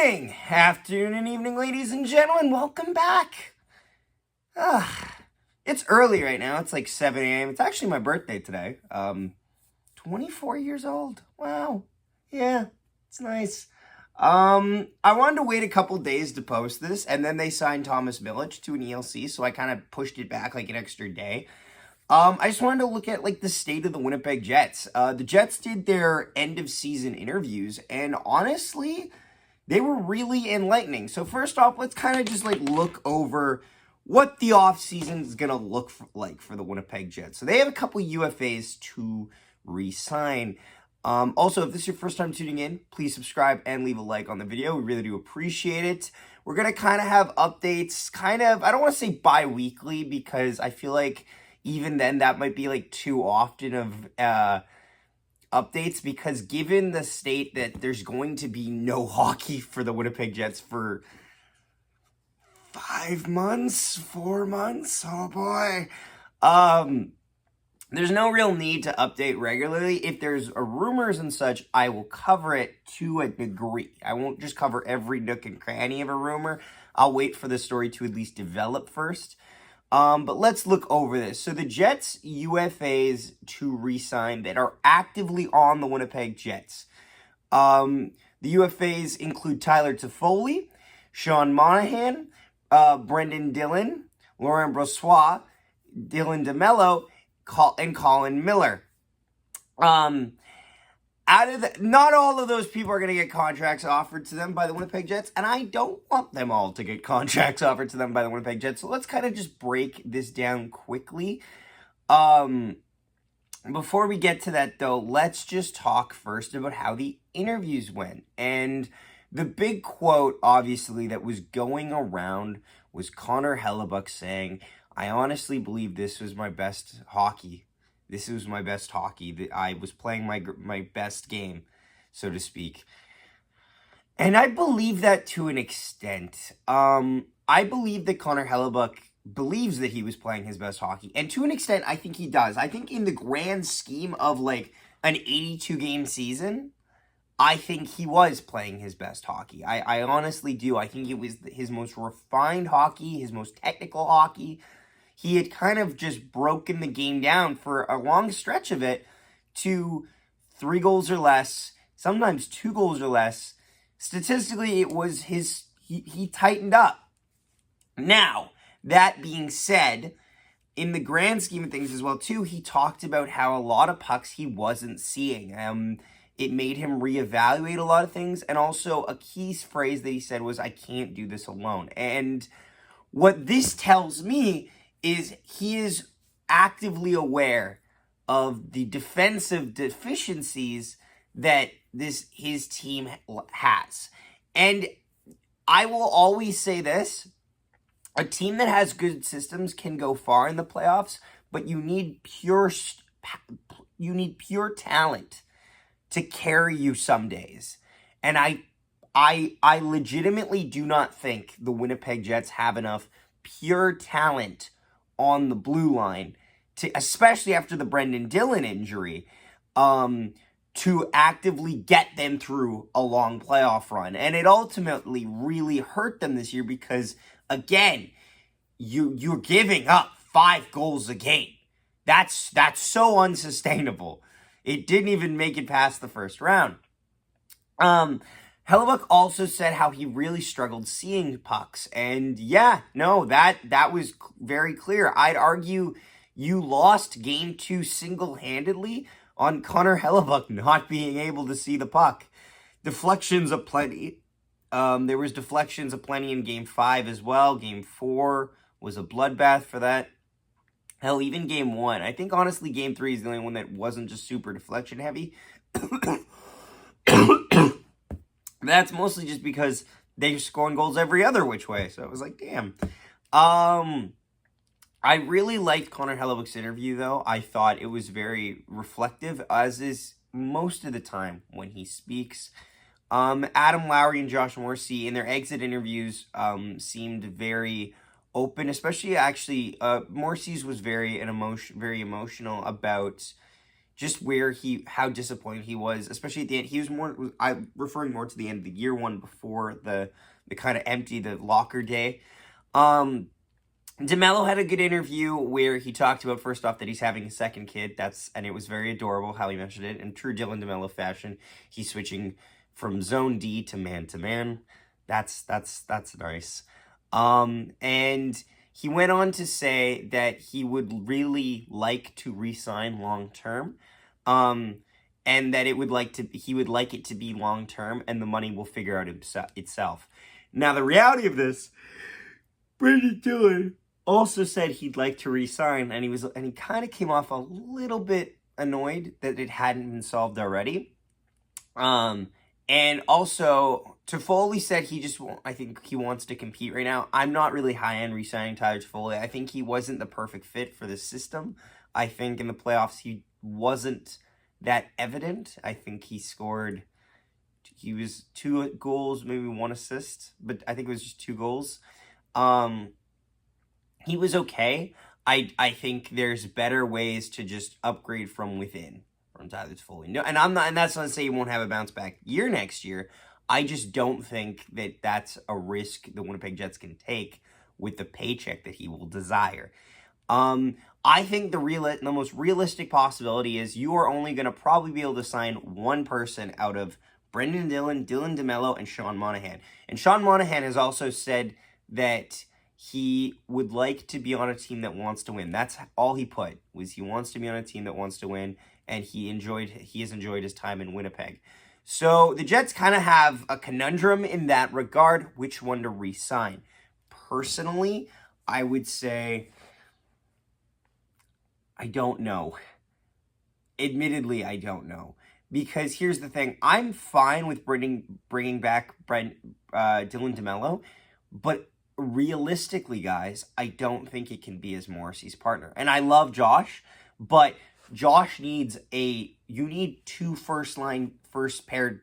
morning, afternoon, and evening, ladies and gentlemen. Welcome back. It's early right now. It's like 7 a.m. It's actually my birthday today. 24 years old. Wow. Yeah, it's nice. I wanted to wait a couple days to post this, and then they signed Thomas Milic to an ELC, so I kind of pushed it back like an extra day. I just wanted to look at like the state of the Winnipeg Jets. The Jets did their end of season interviews, and honestly, they were really enlightening. So first off, let's kind of just like look over what the offseason is going to look like for the Winnipeg Jets. So they have a couple UFAs to re-sign. Also, if this is your first time tuning in, please subscribe and leave a like on the video. We really do appreciate it. We're going to kind of have updates, I don't want to say bi-weekly, because I feel like even then that might be like too often of updates, because given the state that there's going to be no hockey for the Winnipeg Jets for 5 months, 4 months, oh boy. There's no real need to update regularly. If there's rumors and such, I will cover it to a degree. I won't just cover every nook and cranny of a rumor. I'll wait for the story to at least develop first. But let's look over this. So the Jets UFAs to re-sign that are actively on the Winnipeg Jets. The UFAs include Tyler Toffoli, Sean Monahan, Brendon Dillon, Laurent Brossoit, Dylan Demelo, and Colin Miller. Not all of those people are going to get contracts offered to them by the Winnipeg Jets, and I don't want them all to get contracts offered to them by the Winnipeg Jets. So let's kind of just break this down quickly. Before we get to that, though, let's just talk first about how the interviews went. And the big quote, obviously, that was going around was Connor Hellebuyck saying, "I honestly believe this was my best hockey. This was my best hockey. That I was playing my best game, so to speak." And I believe that to an extent. I believe that Connor Hellebuyck believes that he was playing his best hockey. And to an extent, I think he does. I think in the grand scheme of like an 82-game season, I think he was playing his best hockey. I honestly do. I think it was his most refined hockey, his most technical hockey. He had kind of just broken the game down for a long stretch of it to 3 goals or less, sometimes 2 goals or less. Statistically, it was he tightened up. Now, that being said, in the grand scheme of things as well, too, he talked about how a lot of pucks he wasn't seeing. It made him reevaluate a lot of things, and also a key phrase that he said was, "I can't do this alone." And what this tells me is he is actively aware of the defensive deficiencies that his team has. And I will always say this, a team that has good systems can go far in the playoffs, but you need pure talent to carry you some days. And I legitimately do not think the Winnipeg Jets have enough pure talent on the blue line, to especially after the Brendon Dillon injury, to actively get them through a long playoff run. And it ultimately really hurt them this year because, again, you're giving up 5 goals a game. That's so unsustainable. It didn't even make it past the first round. Hellebuyck also said how he really struggled seeing pucks. And yeah, no, that was very clear. I'd argue you lost game 2 single-handedly on Connor Hellebuyck not being able to see the puck. Deflections aplenty. There was deflections aplenty in game 5 as well. Game 4 was a bloodbath for that. Hell, even game 1. I think, honestly, game 3 is the only one that wasn't just super deflection heavy. That's mostly just because they're scoring goals every other which way. So it was like, damn. I really liked Connor Hellebuyck's interview, though. I thought it was very reflective, as is most of the time when he speaks. Adam Lowry and Josh Morrissey, in their exit interviews, seemed very open, especially, actually, Morrissey's was very emotional about just how disappointed he was, especially at the end. He was I'm referring more to the end of the year one before the kind of empty, the locker day. Demelo had a good interview where he talked about, first off, that he's having a second kid. And it was very adorable how he mentioned it. In true Dylan Demelo fashion, he's switching from zone D to man. That's nice. And he went on to say that he would really like to re-sign long term. And that he would like it to be long term, and the money will figure out itself. Now, the reality of this, Brendon Dillon also said he'd like to re-sign, and he kind of came off a little bit annoyed that it hadn't been solved already. And also, Toffoli said I think he wants to compete right now. I'm not really high on re-signing Tyler Toffoli. I think he wasn't the perfect fit for the system. I think in the playoffs he wasn't that evident. I think he was 2 goals, maybe 1 assist, but I think it was just 2 goals. He was okay. I think there's better ways to just upgrade from within from Tyler Toffoli. No, and that's not to say he won't have a bounce back year next year. I just don't think that that's a risk the Winnipeg Jets can take with the paycheck that he will desire. I think the most realistic possibility is you are only going to probably be able to sign one person out of Brendon Dillon, Dylan Demelo, and Sean Monahan. And Sean Monahan has also said that he would like to be on a team that wants to win. That's all he put, was he wants to be on a team that wants to win, and he has enjoyed his time in Winnipeg. So the Jets kind of have a conundrum in that regard, which one to re-sign. Personally, I would say I don't know. Admittedly, I don't know. Because here's the thing. I'm fine with bringing back Dylan Demelo, but realistically, guys, I don't think it can be as Morrissey's partner. And I love Josh, but Josh you need 2 top pair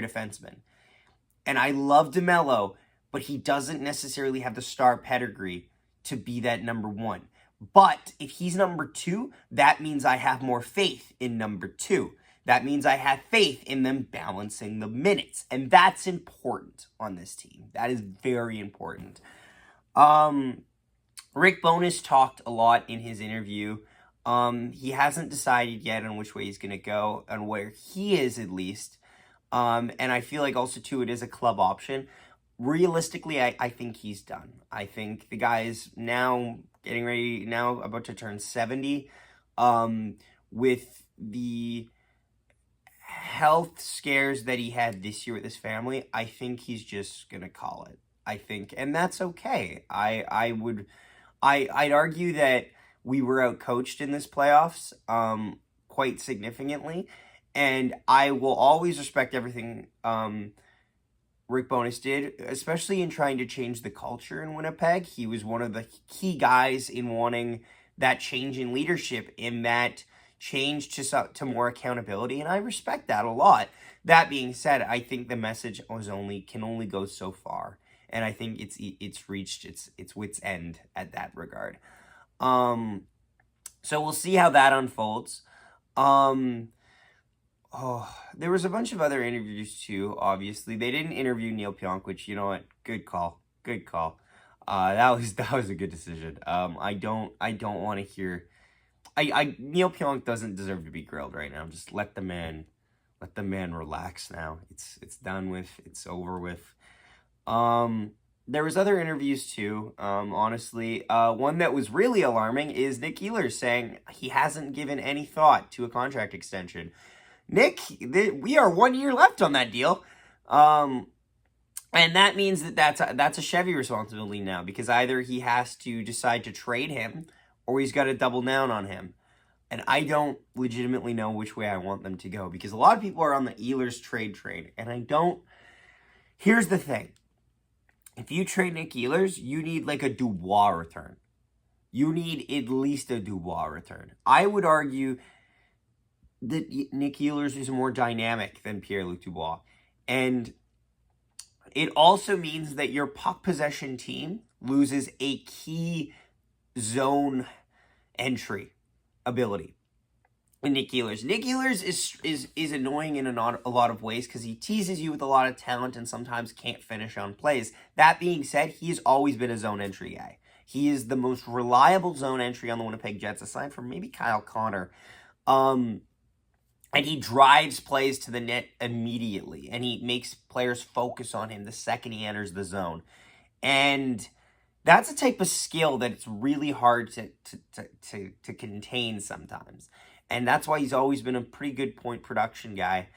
defensemen. And I love Demelo, but he doesn't necessarily have the star pedigree to be that number 1. But if he's number 2, that means I have more faith in number 2. That means I have faith in them balancing the minutes. And that's important on this team. That is very important. Rick Bowness talked a lot in his interview. He hasn't decided yet on which way he's going to go, on where he is at least. And I feel like also, too, it is a club option. Realistically, I think he's done. I think the guy is now about to turn 70. With the health scares that he had this year with his family, I think he's just going to call it. I think, and that's okay. I'd argue that we were outcoached in this playoffs quite significantly, and I will always respect everything Rick Bowness did, especially in trying to change the culture in Winnipeg. He was one of the key guys in wanting that change in leadership, in that change to more accountability, and I respect that a lot. That being said, I think the message can only go so far, and I think it's reached its wit's end at that regard. So we'll see how that unfolds. There was a bunch of other interviews too. Obviously, they didn't interview Neil Pionk, which, you know what, good call. That was a good decision. I don't want to hear. Neil Pionk doesn't deserve to be grilled right now. Just let the man relax now. It's done with. It's over with. There was other interviews too. Honestly, one that was really alarming is Nick Ehlers saying he hasn't given any thought to a contract extension. Nick, we are 1 year left on that deal. And that means that's a Chevy responsibility now, because either he has to decide to trade him or he's got to double down on him. And I don't legitimately know which way I want them to go, because a lot of people are on the Ehlers trade train, and I don't. Here's the thing. If you trade Nick Ehlers, you need like a Dubois return. You need at least a Dubois return. I would argue that Nick Ehlers is more dynamic than Pierre-Luc Dubois. And it also means that your puck possession team loses a key zone entry ability. Nick Ehlers. Nick Ehlers is annoying in a lot of ways because he teases you with a lot of talent and sometimes can't finish on plays. That being said, he's always been a zone entry guy. He is the most reliable zone entry on the Winnipeg Jets, aside from maybe Kyle Connor. And he drives plays to the net immediately, and he makes players focus on him the second he enters the zone. And that's a type of skill that it's really hard to contain sometimes. And that's why he's always been a pretty good point production guy.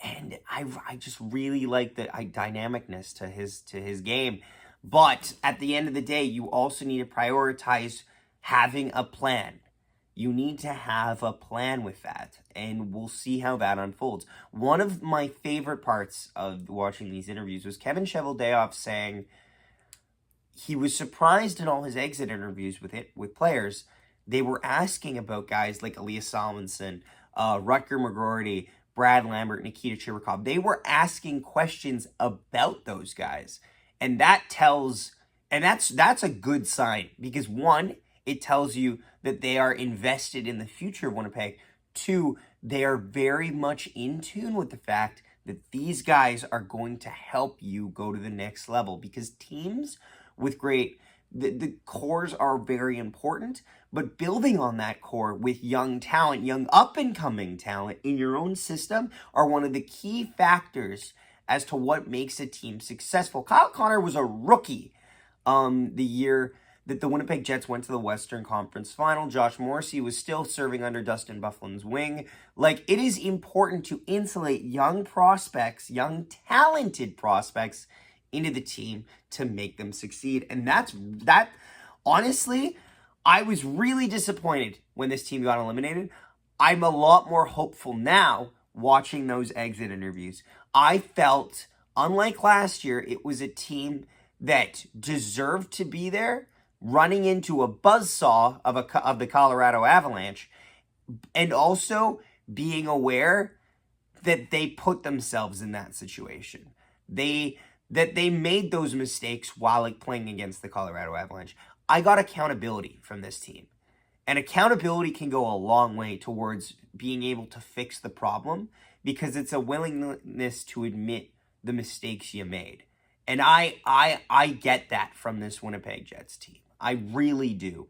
And I just really like the dynamicness to his game. But at the end of the day, you also need to prioritize having a plan. You need to have a plan with that, and we'll see how that unfolds. One of my favorite parts of watching these interviews was Kevin Cheveldayoff saying he was surprised in all his exit interviews with players. They were asking about guys like Elias Salmonson, Rutger McGroarty, Brad Lambert, Nikita Chibrikov. They were asking questions about those guys, and that's a good sign because one, it tells you that they are invested in the future of Winnipeg. Two, they are very much in tune with the fact that these guys are going to help you go to the next level because teams with the cores are very important, but building on that core with young talent, young up-and-coming talent in your own system are one of the key factors as to what makes a team successful. Kyle Connor was a rookie the year that the Winnipeg Jets went to the Western Conference Final. Josh Morrissey was still serving under Dustin Byfuglien's wing. Like, it is important to insulate young prospects, young talented prospects into the team to make them succeed. And that, honestly, I was really disappointed when this team got eliminated. I'm a lot more hopeful now watching those exit interviews. I felt, unlike last year, it was a team that deserved to be there, running into a buzzsaw of the Colorado Avalanche, and also being aware that they put themselves in that situation. That they made those mistakes while playing against the Colorado Avalanche. I got accountability from this team. And accountability can go a long way towards being able to fix the problem because it's a willingness to admit the mistakes you made. And I get that from this Winnipeg Jets team. I really do.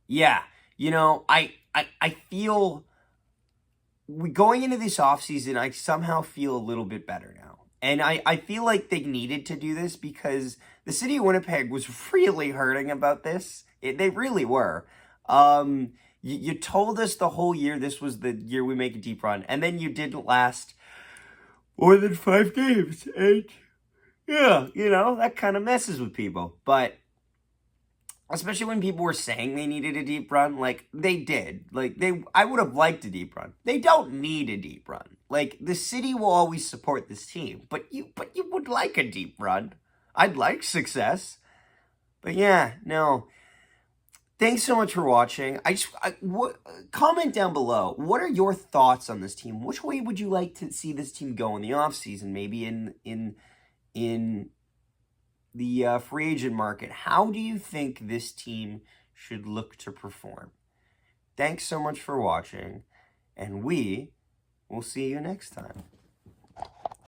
Yeah, I feel going into this offseason, I somehow feel a little bit better now. And I feel like they needed to do this because the city of Winnipeg was really hurting about this. They really were. You told us the whole year this was the year we make a deep run, and then you didn't last more than 5 games. And yeah, that kind of messes with people. But especially when people were saying they needed a deep run, like, they did. I would have liked a deep run. They don't need a deep run. Like, the city will always support this team, but you would like a deep run. I'd like success. But yeah, no. Thanks so much for watching. Comment down below. What are your thoughts on this team? Which way would you like to see this team go in the offseason? Maybe in the free agent market. How do you think this team should look to perform? Thanks so much for watching, and we will see you next time.